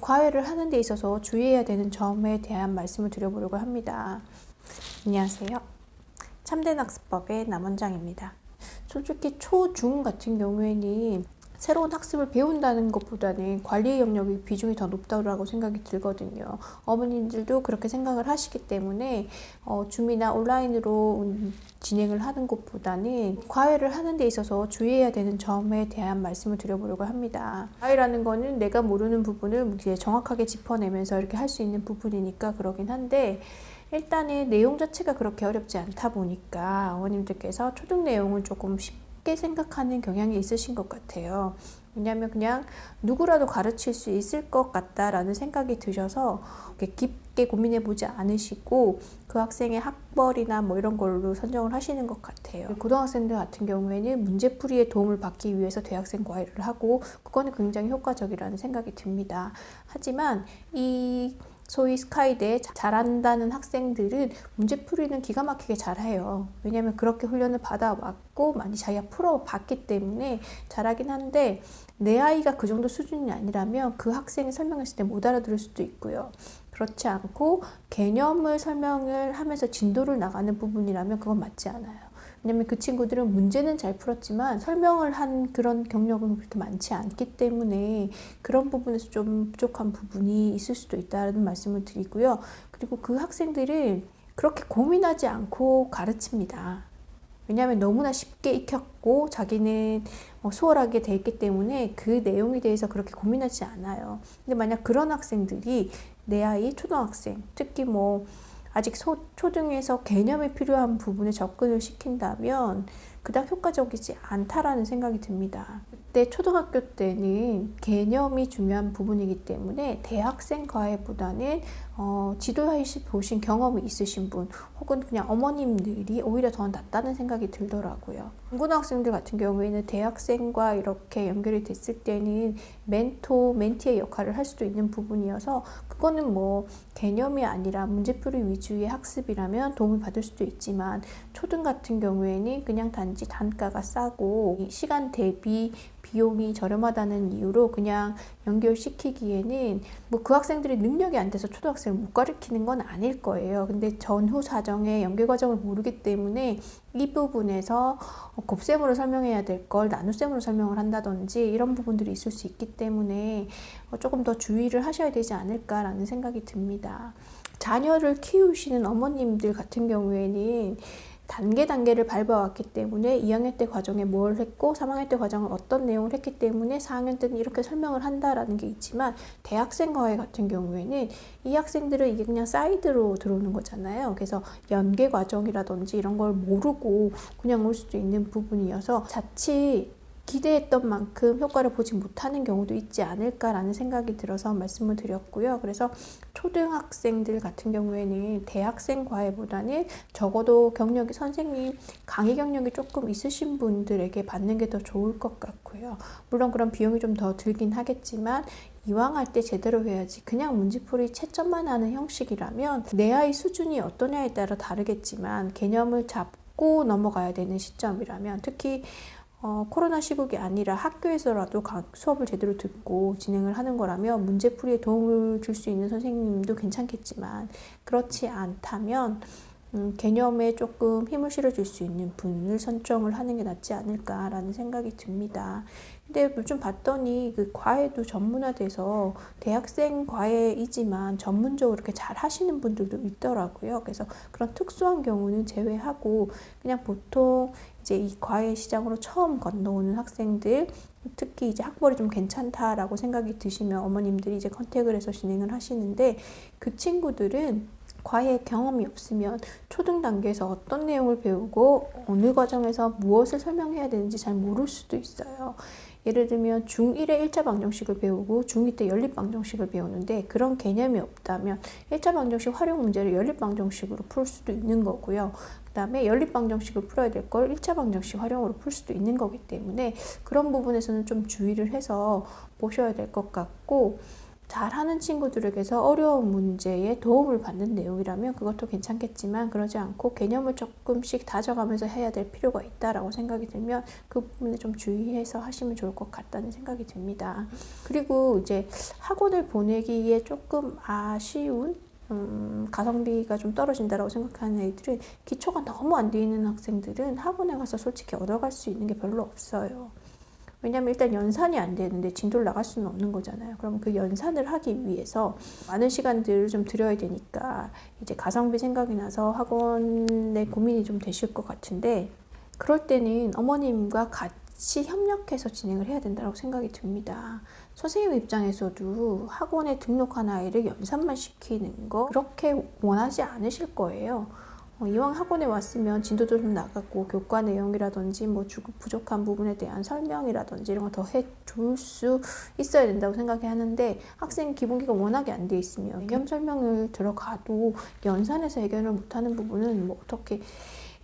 과외를 하는 데 있어서 주의해야 되는 점에 대한 말씀을 드려보려고 합니다. 안녕하세요. 참된 학습법의 남원장입니다. 솔직히 초, 중 같은 경우에는 새로운 학습을 배운다는 것보다는 관리 영역의 비중이 더 높다고 생각이 들거든요. 어머님들도 그렇게 생각을 하시기 때문에 줌이나 온라인으로 진행을 하는 것보다는 과외를 하는 데 있어서 주의해야 되는 점에 대한 말씀을 드려보려고 합니다. 과외라는 거는 내가 모르는 부분을 이제 정확하게 짚어내면서 이렇게 할 수 있는 부분이니까 그러긴 한데, 일단은 내용 자체가 그렇게 어렵지 않다 보니까 어머님들께서 초등 내용은 조금 쉽게 생각하는 경향이 있으신 것 같아요. 왜냐하면 그냥 누구라도 가르칠 수 있을 것 같다라는 생각이 드셔서 깊게 고민해 보지 않으시고 그 학생의 학벌이나 뭐 이런 걸로 선정을 하시는 것 같아요. 고등학생들 같은 경우에는 문제풀이에 도움을 받기 위해서 대학생 과외를 하고 그거는 굉장히 효과적이라는 생각이 듭니다. 하지만 이 소위 스카이대 잘한다는 학생들은 문제풀이는 기가 막히게 잘해요. 왜냐하면 그렇게 훈련을 받아왔고 많이 자기가 풀어봤기 때문에 잘하긴 한데, 내 아이가 그 정도 수준이 아니라면 그 학생이 설명했을 때 못 알아들을 수도 있고요. 그렇지 않고 개념을 설명을 하면서 진도를 나가는 부분이라면 그건 맞지 않아요. 왜냐면 그 친구들은 문제는 잘 풀었지만 설명을 한 그런 경력은 그렇게 많지 않기 때문에 그런 부분에서 좀 부족한 부분이 있을 수도 있다는 말씀을 드리고요. 그리고 그 학생들은 그렇게 고민하지 않고 가르칩니다. 왜냐하면 너무나 쉽게 익혔고 자기는 수월하게 돼 있기 때문에 그 내용에 대해서 그렇게 고민하지 않아요. 근데 만약 그런 학생들이 내 아이 초등학생, 특히 아직 초등에서 개념이 필요한 부분에 접근을 시킨다면 그닥 효과적이지 않다라는 생각이 듭니다. 그때 초등학교 때는 개념이 중요한 부분이기 때문에 대학생 과외보다는 지도하시 보신 경험이 있으신 분 혹은 그냥 어머님들이 오히려 더 낫다는 생각이 들더라고요. 중고등학생들 같은 경우에는 대학생과 이렇게 연결이 됐을 때는 멘토, 멘티의 역할을 할 수도 있는 부분이어서 그거는 개념이 아니라 문제풀이 위주의 학습이라면 도움을 받을 수도 있지만, 초등 같은 경우에는 그냥 단지 단가가 싸고 시간 대비 비용이 저렴하다는 이유로 그냥 연결시키기에는 그 학생들이 능력이 안 돼서 초등학생을 못 가르치는 건 아닐 거예요. 근데 전후 사정의 연계 과정을 모르기 때문에 이 부분에서 곱셈으로 설명해야 될 걸 나눗셈으로 설명을 한다든지 이런 부분들이 있을 수 있기 때문에 조금 더 주의를 하셔야 되지 않을까라는 생각이 듭니다. 자녀를 키우시는 어머님들 같은 경우에는 단계를 밟아왔기 때문에 2학년 때 과정에 뭘 했고 3학년 때 과정은 어떤 내용을 했기 때문에 4학년 때는 이렇게 설명을 한다라는 게 있지만, 대학생 과외 같은 경우에는 이 학생들은 이게 그냥 사이드로 들어오는 거잖아요. 그래서 연계 과정이라든지 이런 걸 모르고 그냥 올 수도 있는 부분이어서 자칫 기대했던 만큼 효과를 보지 못하는 경우도 있지 않을까라는 생각이 들어서 말씀을 드렸고요. 그래서 초등학생들 같은 경우에는 대학생 과외보다는 적어도 선생님 강의 경력이 조금 있으신 분들에게 받는 게 더 좋을 것 같고요. 물론 그런 비용이 좀 더 들긴 하겠지만 이왕 할 때 제대로 해야지. 그냥 문제풀이 채점만 하는 형식이라면 내 아이 수준이 어떠냐에 따라 다르겠지만 개념을 잡고 넘어가야 되는 시점이라면, 특히 코로나 시국이 아니라 학교에서라도 수업을 제대로 듣고 진행을 하는 거라면 문제풀이에 도움을 줄 수 있는 선생님도 괜찮겠지만, 그렇지 않다면 개념에 조금 힘을 실어줄 수 있는 분을 선정을 하는 게 낫지 않을까라는 생각이 듭니다. 근데 요즘 봤더니 그 과외도 전문화돼서 대학생 과외이지만 전문적으로 이렇게 잘 하시는 분들도 있더라고요. 그래서 그런 특수한 경우는 제외하고 그냥 보통 이제 이 과외 시장으로 처음 건너오는 학생들, 특히 이제 학벌이 좀 괜찮다라고 생각이 드시면 어머님들이 이제 컨택을 해서 진행을 하시는데, 그 친구들은 과외 경험이 없으면 초등 단계에서 어떤 내용을 배우고 어느 과정에서 무엇을 설명해야 되는지 잘 모를 수도 있어요. 예를 들면 중1에 1차 방정식을 배우고 중2 때 연립 방정식을 배우는데 그런 개념이 없다면 1차 방정식 활용 문제를 연립 방정식으로 풀 수도 있는 거고요. 그 다음에 연립 방정식을 풀어야 될 걸 1차 방정식 활용으로 풀 수도 있는 거기 때문에 그런 부분에서는 좀 주의를 해서 보셔야 될 것 같고, 잘하는 친구들에게서 어려운 문제에 도움을 받는 내용이라면 그것도 괜찮겠지만, 그러지 않고 개념을 조금씩 다져가면서 해야 될 필요가 있다라고 생각이 들면 그 부분에 좀 주의해서 하시면 좋을 것 같다는 생각이 듭니다. 그리고 이제 학원을 보내기에 조금 아쉬운 가성비가 좀 떨어진다라고 생각하는 애들은, 기초가 너무 안 돼 있는 학생들은 학원에 가서 솔직히 얻어갈 수 있는 게 별로 없어요. 왜냐면 일단 연산이 안 되는데 진도를 나갈 수는 없는 거잖아요. 그럼 그 연산을 하기 위해서 많은 시간들을 좀 들여야 되니까 이제 가성비 생각이 나서 학원에 고민이 좀 되실 것 같은데, 그럴 때는 어머님과 같이 협력해서 진행을 해야 된다고 생각이 듭니다. 선생님 입장에서도 학원에 등록한 아이를 연산만 시키는 거 그렇게 원하지 않으실 거예요. 이왕 학원에 왔으면 진도도 좀 나가고 교과 내용이라든지 뭐 부족한 부분에 대한 설명이라든지 이런 거 더 해줄 수 있어야 된다고 생각이 하는데, 학생 기본기가 워낙에 안 돼 있으면 개념 설명을 들어가도 연산에서 해결을 못하는 부분은 뭐 어떻게,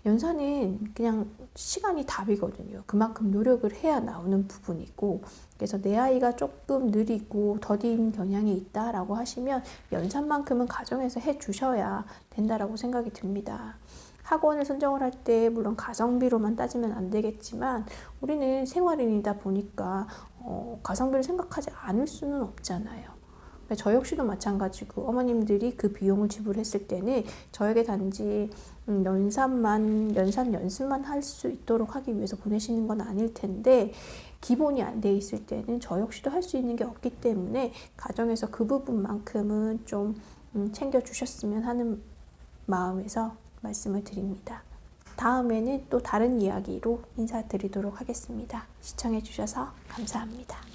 연산은 그냥 시간이 답이거든요. 그만큼 노력을 해야 나오는 부분이고, 그래서 내 아이가 조금 느리고 더딘 경향이 있다라고 하시면 연산만큼은 가정에서 해주셔야 된다라고 생각이 듭니다. 학원을 선정을 할 때 물론 가성비로만 따지면 안 되겠지만, 우리는 생활인이다 보니까 가성비를 생각하지 않을 수는 없잖아요. 저 역시도 마찬가지고, 어머님들이 그 비용을 지불했을 때는 저에게 단지 연산 연습만 할 수 있도록 하기 위해서 보내시는 건 아닐 텐데, 기본이 안 돼 있을 때는 저 역시도 할 수 있는 게 없기 때문에 가정에서 그 부분만큼은 좀 챙겨주셨으면 하는 마음에서 말씀을 드립니다. 다음에는 또 다른 이야기로 인사드리도록 하겠습니다. 시청해주셔서 감사합니다.